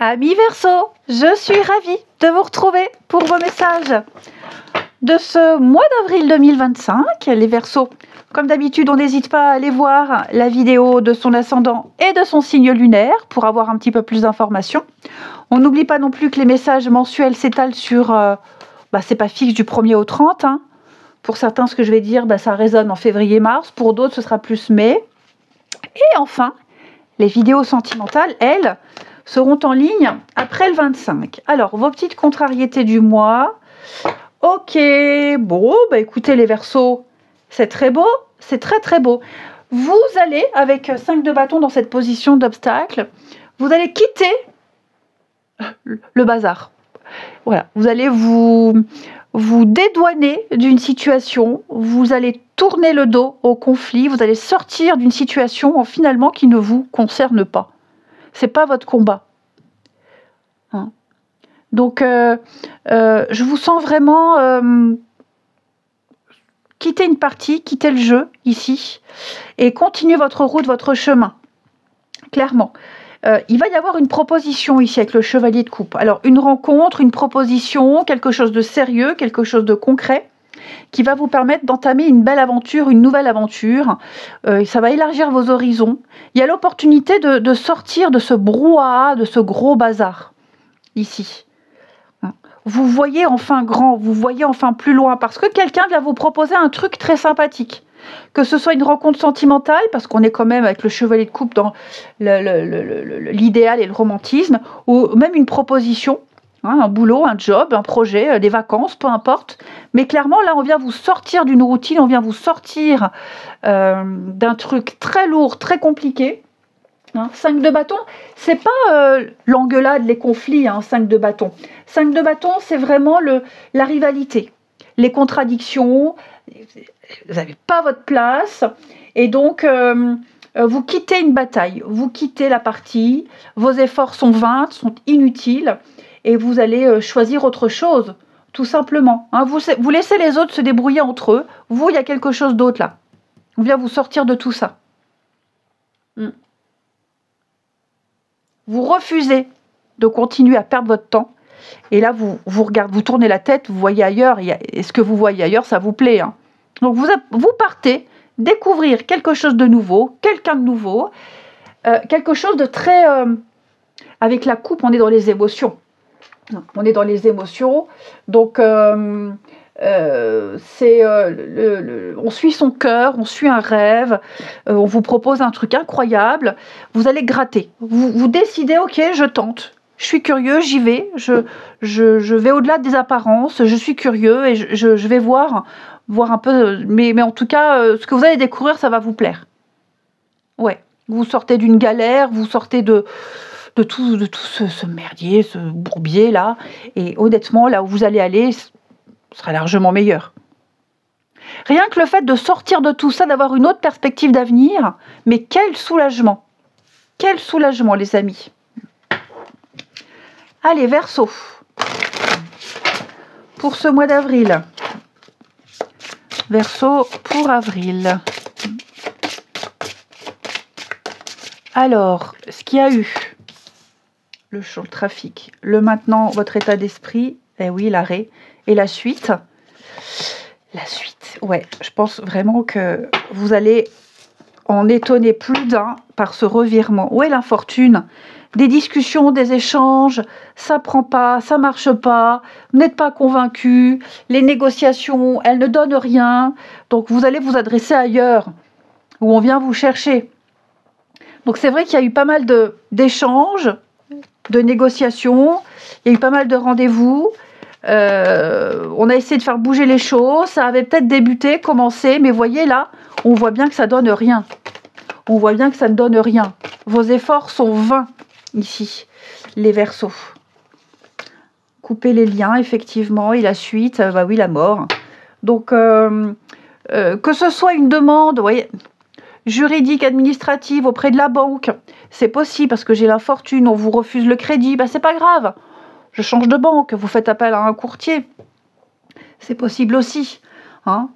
Amis Verseau, je suis ravie de vous retrouver pour vos messages de ce mois d'avril 2025. Les Verseaux, comme d'habitude, on n'hésite pas à aller voir la vidéo de son ascendant et de son signe lunaire pour avoir un petit peu plus d'informations. On n'oublie pas non plus que les messages mensuels s'étalent sur, c'est pas fixe du 1er au 30. Hein. Pour certains, ce que je vais dire, ça résonne en février-mars. Pour d'autres, ce sera plus mai. Et enfin, les vidéos sentimentales, elles, seront en ligne après le 25. Alors, vos petites contrariétés du mois. Ok, bon, écoutez les Verseaux, c'est très beau, c'est très très beau. Vous allez, avec 5 de bâton dans cette position d'obstacle, vous allez quitter le bazar. Voilà, vous allez vous dédouaner d'une situation, vous allez tourner le dos au conflit, vous allez sortir d'une situation finalement qui ne vous concerne pas. C'est pas votre combat. Hein. Donc, je vous sens vraiment quitter une partie, quitter le jeu ici, et continuer votre route, votre chemin. Clairement. Il va y avoir une proposition ici avec le chevalier de coupe. Alors, une rencontre, une proposition, quelque chose de sérieux, quelque chose de concret, qui va vous permettre d'entamer une belle aventure, une nouvelle aventure. Ça va élargir vos horizons. Il y a l'opportunité de sortir de ce brouhaha, de ce gros bazar, ici. Vous voyez enfin grand, vous voyez enfin plus loin, parce que quelqu'un vient vous proposer un truc très sympathique. Que ce soit une rencontre sentimentale, parce qu'on est quand même avec le chevalier de coupe dans l'idéal et le romantisme, ou même une proposition, un boulot, un job, un projet, des vacances, peu importe. Mais clairement, là, on vient vous sortir d'une routine, on vient vous sortir d'un truc très lourd, très compliqué. 5 de bâton, c'est pas l'engueulade, les conflits, 5 de bâton. 5 de bâton, c'est vraiment la rivalité, les contradictions. Vous n'avez pas votre place, et donc vous quittez une bataille, vous quittez la partie, vos efforts sont vains, sont inutiles, et vous allez choisir autre chose, tout simplement. Vous laissez les autres se débrouiller entre eux, vous, il y a quelque chose d'autre là. On vient vous sortir de tout ça. Vous refusez de continuer à perdre votre temps, et là, vous regardez, vous tournez la tête, vous voyez ailleurs, et ce que vous voyez ailleurs, ça vous plaît. Donc, vous partez découvrir quelque chose de nouveau, quelqu'un de nouveau, quelque chose de très... avec la coupe, on est dans les émotions. On est dans les émotions, donc on suit son cœur, on suit un rêve, on vous propose un truc incroyable, vous allez gratter. Vous décidez, ok, je tente. Je suis curieux, j'y vais, je vais au-delà des apparences, je suis curieux et je vais voir un peu, mais en tout cas, ce que vous allez découvrir, ça va vous plaire. Ouais, vous sortez d'une galère, vous sortez de tout ce merdier, ce bourbier là, et honnêtement, là où vous allez aller, ce sera largement meilleur. Rien que le fait de sortir de tout ça, d'avoir une autre perspective d'avenir, mais quel soulagement! Quel soulagement, les amis! Allez, Verseau, pour ce mois d'avril. Verseau pour avril. Alors, ce qu'il y a eu, le trafic, le maintenant, votre état d'esprit, oui, l'arrêt, et la suite. La suite, ouais, je pense vraiment que vous allez en étonner plus d'un par ce revirement. Où est l'infortune? Des discussions, des échanges, ça prend pas, ça marche pas, vous n'êtes pas convaincu, les négociations, elles ne donnent rien, donc vous allez vous adresser ailleurs, où on vient vous chercher. Donc c'est vrai qu'il y a eu pas mal d'échanges, de négociations, il y a eu pas mal de rendez-vous, on a essayé de faire bouger les choses, ça avait peut-être débuté, commencé, mais voyez là, on voit bien que ça donne rien. On voit bien que ça ne donne rien. Vos efforts sont vains. Ici, les Verseaux. Couper les liens, effectivement, et la suite, oui, la mort. Donc, que ce soit une demande, voyez, juridique, administrative, auprès de la banque, c'est possible, parce que j'ai l'infortune, on vous refuse le crédit, c'est pas grave. Je change de banque, vous faites appel à un courtier. C'est possible aussi. hein,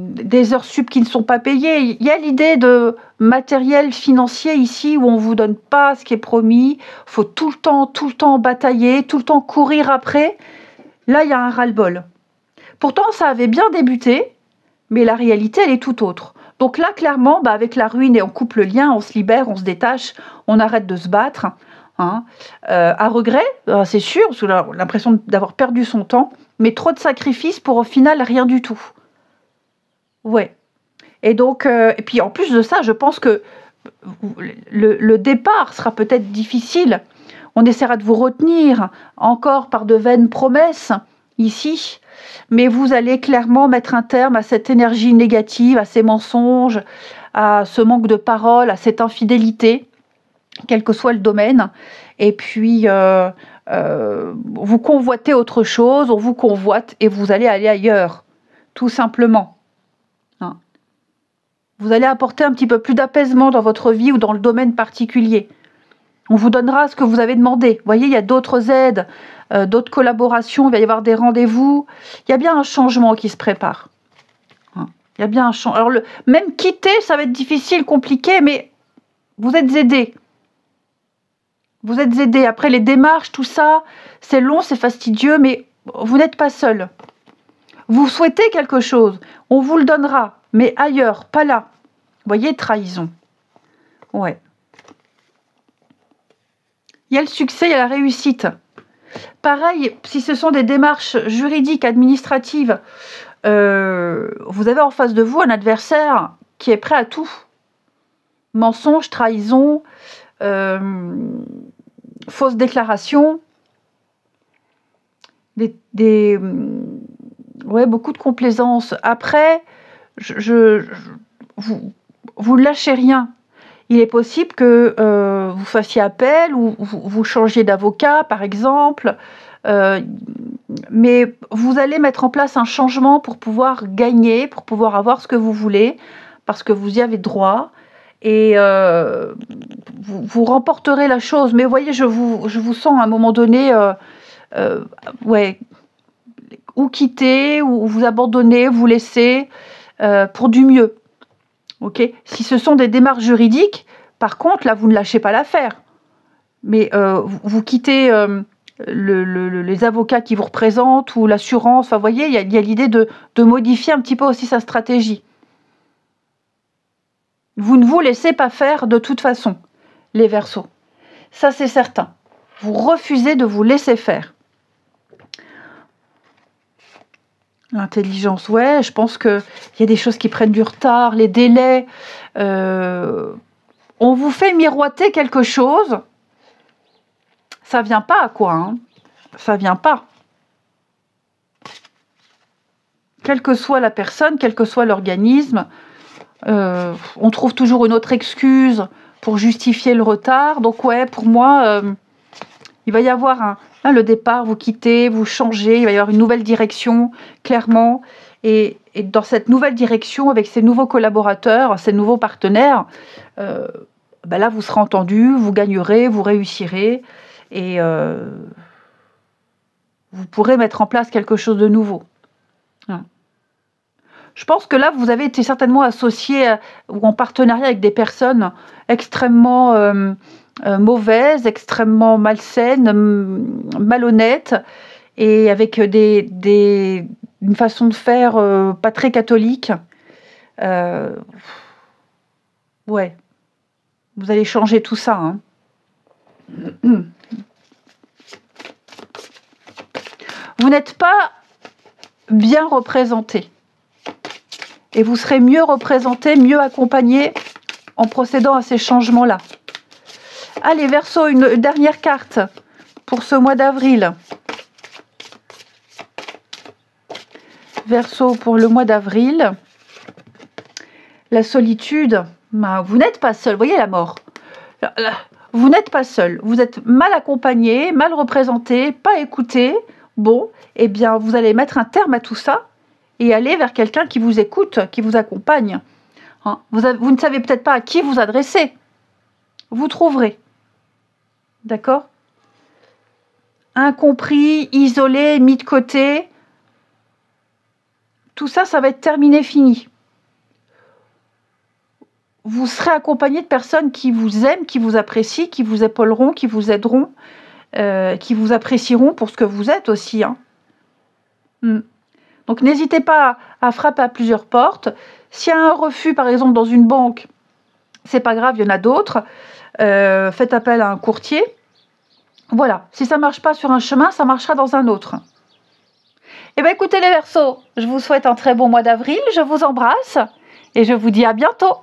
des heures sup qui ne sont pas payées. Il y a l'idée de matériel financier ici où on ne vous donne pas ce qui est promis. Il faut tout le temps batailler, tout le temps courir après. Là, il y a un ras-le-bol. Pourtant, ça avait bien débuté, mais la réalité, elle est tout autre. Donc là, clairement, avec la ruine, et on coupe le lien, on se libère, on se détache, on arrête de se battre. Hein. À regret, c'est sûr, parce qu'on a l'impression d'avoir perdu son temps, mais trop de sacrifices pour au final rien du tout. Ouais. Et donc, et puis en plus de ça, je pense que le départ sera peut-être difficile. On essaiera de vous retenir encore par de vaines promesses ici, mais vous allez clairement mettre un terme à cette énergie négative, à ces mensonges, à ce manque de parole, à cette infidélité, quel que soit le domaine. Et puis, vous convoitez autre chose, on vous convoite et vous allez aller ailleurs, tout simplement. Hein. Vous allez apporter un petit peu plus d'apaisement dans votre vie ou dans le domaine particulier. On vous donnera ce que vous avez demandé. Vous voyez, il y a d'autres aides, d'autres collaborations, il va y avoir des rendez-vous. Il y a bien un changement qui se prépare. Hein. Il y a bien un changement. Alors, même quitter, ça va être difficile, compliqué, mais vous êtes aidés. Vous êtes aidés. Après, les démarches, tout ça, c'est long, c'est fastidieux, mais vous n'êtes pas seul. Vous souhaitez quelque chose, on vous le donnera, mais ailleurs, pas là. Vous voyez, trahison. Ouais. Il y a le succès, il y a la réussite. Pareil, si ce sont des démarches juridiques, administratives, vous avez en face de vous un adversaire qui est prêt à tout. Mensonge, trahison, fausse déclaration, ouais, beaucoup de complaisance. Après, vous ne lâchez rien. Il est possible que vous fassiez appel ou vous changiez d'avocat, par exemple. Mais vous allez mettre en place un changement pour pouvoir gagner, pour pouvoir avoir ce que vous voulez, parce que vous y avez droit. Et vous remporterez la chose. Mais vous voyez, je vous sens à un moment donné, ouais, ou quitter, ou vous abandonner, vous laisser pour du mieux. Okay. Si ce sont des démarches juridiques, par contre, là, vous ne lâchez pas l'affaire. Mais vous quittez les avocats qui vous représentent ou l'assurance. Enfin, vous voyez, il y a l'idée de modifier un petit peu aussi sa stratégie. Vous ne vous laissez pas faire de toute façon, les Verseaux. Ça, c'est certain. Vous refusez de vous laisser faire. L'intelligence, ouais, je pense qu'il y a des choses qui prennent du retard, les délais. On vous fait miroiter quelque chose. Ça vient pas, quoi. Hein. Ça vient pas. Quelle que soit la personne, quel que soit l'organisme, on trouve toujours une autre excuse pour justifier le retard. Donc, ouais, pour moi, il va y avoir le départ, vous quittez, vous changez, il va y avoir une nouvelle direction, clairement. Et dans cette nouvelle direction, avec ces nouveaux collaborateurs, ces nouveaux partenaires, là, vous serez entendus, vous gagnerez, vous réussirez. Et vous pourrez mettre en place quelque chose de nouveau. Je pense que là, vous avez été certainement associé ou en partenariat avec des personnes extrêmement mauvaises, extrêmement malsaines, malhonnêtes, et avec une façon de faire pas très catholique. Ouais. Vous allez changer tout ça. Hein. Vous n'êtes pas bien représenté. Et vous serez mieux représenté, mieux accompagné en procédant à ces changements-là. Allez, Verseau, une dernière carte pour ce mois d'avril. Verseau, pour le mois d'avril. La solitude. Vous n'êtes pas seul. Vous voyez la mort. Vous n'êtes pas seul. Vous êtes mal accompagné, mal représenté, pas écouté. Bon, eh bien, vous allez mettre un terme à tout ça et aller vers quelqu'un qui vous écoute, qui vous accompagne. Hein, vous ne savez peut-être pas à qui vous adresser. Vous trouverez. D'accord ? Incompris, isolé, mis de côté. tout ça, ça va être terminé, fini. Vous serez accompagné de personnes qui vous aiment, qui vous apprécient, qui vous épauleront, qui vous aideront, qui vous apprécieront pour ce que vous êtes aussi. Hein. Donc n'hésitez pas à frapper à plusieurs portes. S'il y a un refus, par exemple, dans une banque, c'est pas grave, il y en a d'autres. Faites appel à un courtier. Voilà, si ça ne marche pas sur un chemin, ça marchera dans un autre. Eh bien écoutez les Verseaux, je vous souhaite un très bon mois d'avril, je vous embrasse et je vous dis à bientôt.